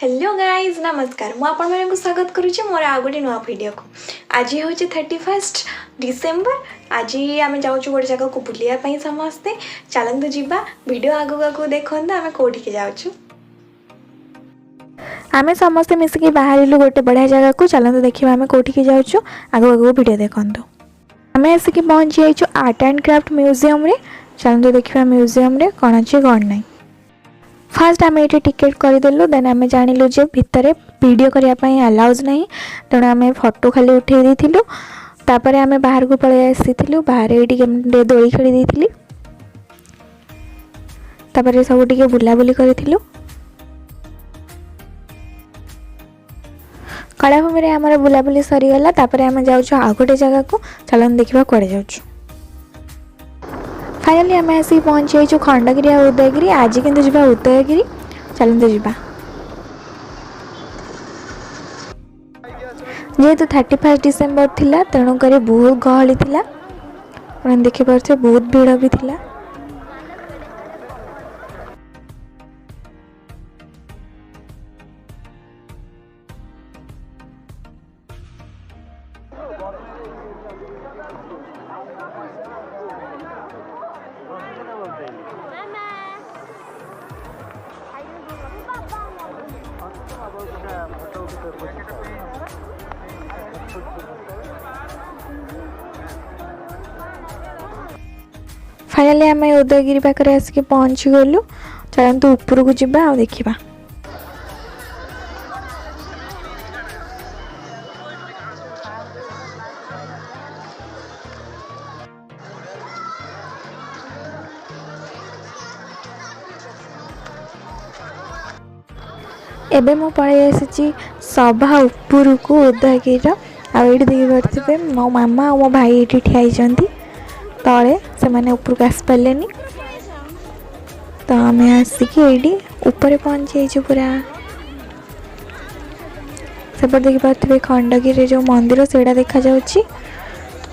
Hello guys नमस्कार मु आपण मानक स्वागत करुच्ची मोर आ गोटे नुआ वीडियो को। आज हूँ 31 डिसेम्बर। आज आम जाऊँ गोटे जगह को बुलायापी समस्ते चलतु जीवा वीडियो आगू आगू देखते आम कौटी जाऊँ। आम समस्ते मिसिकी बाहर गोटे बढ़िया जगह को चलतु देखा आम कौटी जाऊँ आगू आगू वीडियो देखु। आम आसिक पहुँची जाइए आर्ट एंड क्राफ्ट म्यूजियम रे। चलतु देखा म्यूजियम रे कौन अच्छे कौन ना। फास्ट आम ये टिकेट करदेलु देन आम जानिलु जे भितर वीडियो करने अलाउज नहीं तेणु आम फोटो खाली उठे देलु। तापर आम बाहर को पलि आसीलु बाहर ये दोली खेली देती तापर सब टे बुलाबुली करूँ। कलाभूमि रे आमर बुलाबुली सरीगला तापर आम जाऊँ आ गोटे जगह को चलन देखा कड़े जाऊँ। फाइनली आम आसिक पहुँची जाइए खंडगिरी और उदयगिरी। आज किंतु जीवा उदयगिरी चलते जीवा। जेहेतु 31 डिसेम्बर थिला तेणुक बहुत गहली थिला देखिपे बहुत भीड़ भी थिला। फाइनली आम उदयगिरी पाखे आसिक पहुँची गलु। चलतु ऊपर को जीवा आ देखा। एबे मु पळै आसी सभा ऊपर को उदयगिरी आड़ी देखिपे मो मामा और मो भाई ये ठिया तले से मैंने ऊपर को आस पारे तो आम आसिक ये ऊपर पहुँची जाइए। पूरा सेपट देखिपे खंडगिरी जो मंदिर से देखा जाउची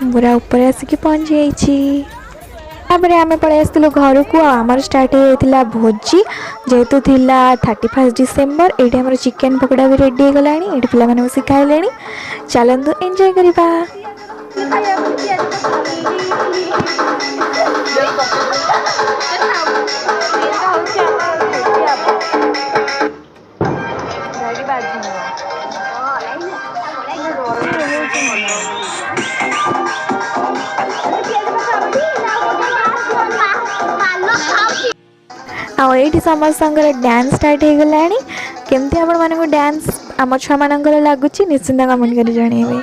पूरा ऊपर आसिक पहुँची जाइए। आम पलि आसलु घर को आमर स्टार्ट होता भोजी जेहेतु थिला 31 डिसेम्बर। ये आम चिकेन पकोड़ा भी रेडी हो गला ये पे बस खाइले। चलतु एंजॉय करवा। ये समस्त डांस स्टार्ट हो गला केमती आपण मानक डांस आम छुआ मान लगुच निश्चिंत कमेंट कर जनइबे।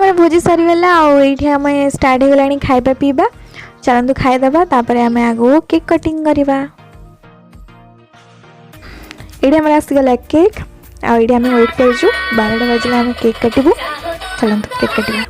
ये भोजी सरीगला आठ आम स्टार्ट हो गला खाइबा पीवा। चलतु खाईदे तापर आम आगो केक कटिंग करवा। ये आम आसीगला केक आम वेट कर 12टा बजे आम केक काटबू। चलतु केक काटवा।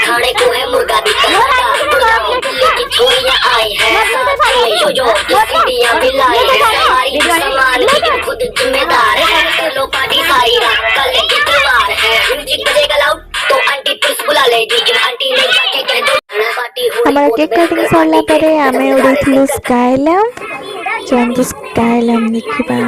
खाने को है मुर्गा भी दिल्ली की छोरियां आई है जो इंडिया भी लाई है हमारी सामान लेकिन खुद जिम्मेदार है लो पार्टी सारी कल की त्योहार है म्यूजिक बजेगा लाउड तो आंटी पुलिस बुला लेगी आंटी ने जाके कह दो पार्टी हो हमारा केक कटिंग सरला परे आमे उड़ेथिलु स्काईलैम्प चंदु स्काईलैम्प देखिबा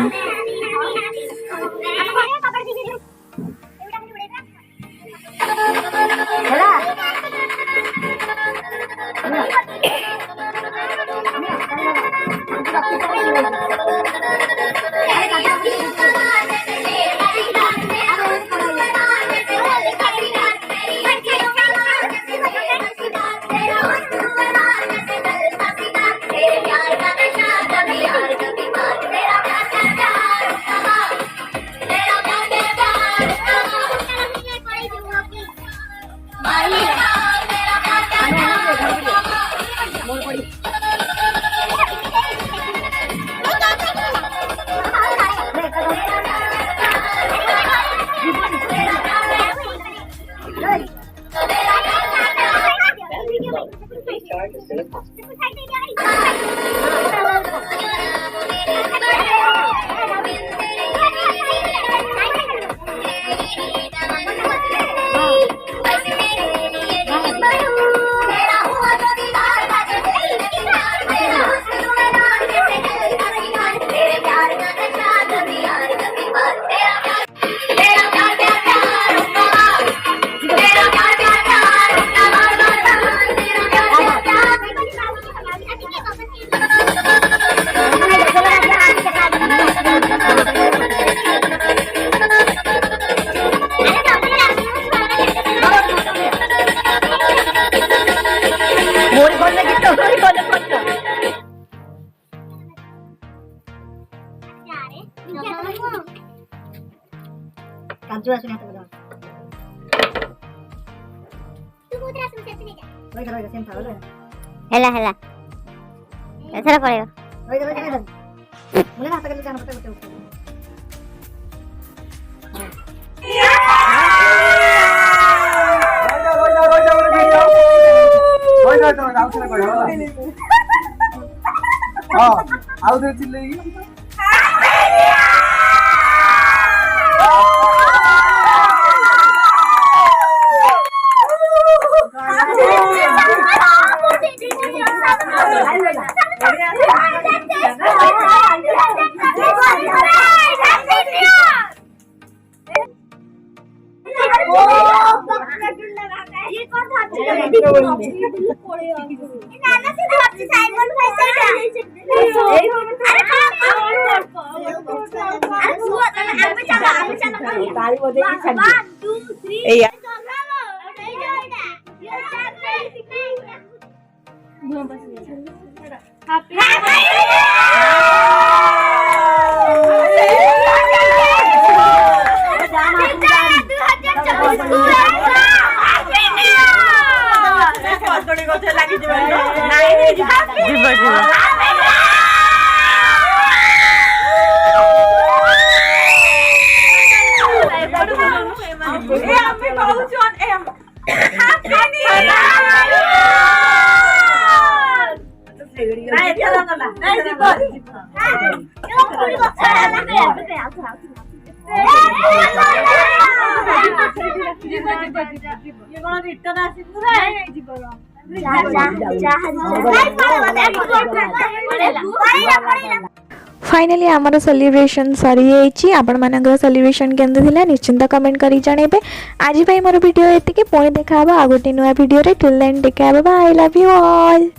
काजू असुन आता बघा तू कुत्रा असुन सेपने जा होय करा सेम था बोले हेला हेला ऐसा पड़ेगा होय करा मुझे ना सकल जाना पड़ता है आउ दे चिल्लेगी फाइनली आमर सेलिब्रेशन सरी जाइए। आपण मानकर सेलिब्रेशन केमती थिला निश्चिंत कमेंट करी जणेबे। आज भाई मोर वीडियो एतिके पुणी देखा आ गोटे नुआ वीडियो रे। Till then take care, bye, love you all.